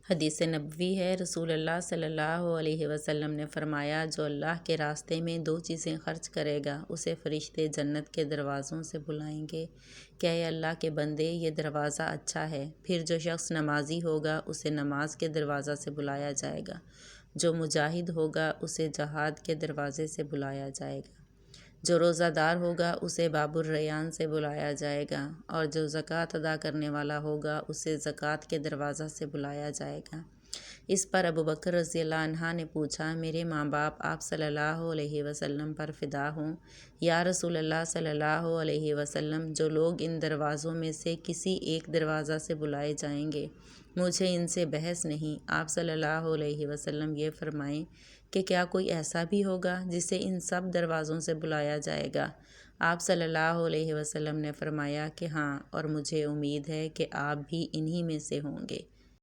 हदीस नबवी है, रसूलुल्लाह सल्लल्लाहु अलैहि वसल्लम ने फरमाया, जो अल्लाह के रास्ते में 2 चीज़ें खर्च करेगा उसे फ़रिश्ते जन्नत के दरवाज़ों से बुलाएंगे। क्या ये अल्लाह के बंदे, ये दरवाज़ा अच्छा है। फिर जो शख्स नमाजी होगा उसे नमाज के दरवाज़ा से बुलाया जाएगा। जो मुजाहिद होगा उसे जहाद के दरवाज़े से बुलाया जाएगा। जो रोज़ादार होगा उसे बाबुर रैयान से बुलाया जाएगा और जो ज़कात अदा करने वाला होगा उसे ज़कात के दरवाज़ा से बुलाया जाएगा। इस पर अबू बकर रज़ियल्लाहु अन्हा ने पूछा, मेरे माँ बाप आप सल्लल्लाहु अलैहि वसल्लम पर फ़िदा हों। या रसूलल्लाह सल्लल्लाहु अलैहि वसल्लम, जो लोग इन दरवाज़ों में से किसी एक दरवाज़ा से बुलाए जाएंगे, मुझे इनसे बहस नहीं। आप सल्लल्लाहु अलैहि वसल्लम ये फरमाएं कि क्या कोई ऐसा भी होगा जिसे इन सब दरवाज़ों से बुलाया जाएगा। आप सल्लल्लाहु अलैहि वसल्लम ने फरमाया कि हाँ, और मुझे उम्मीद है कि आप भी इन्हीं में से होंगे।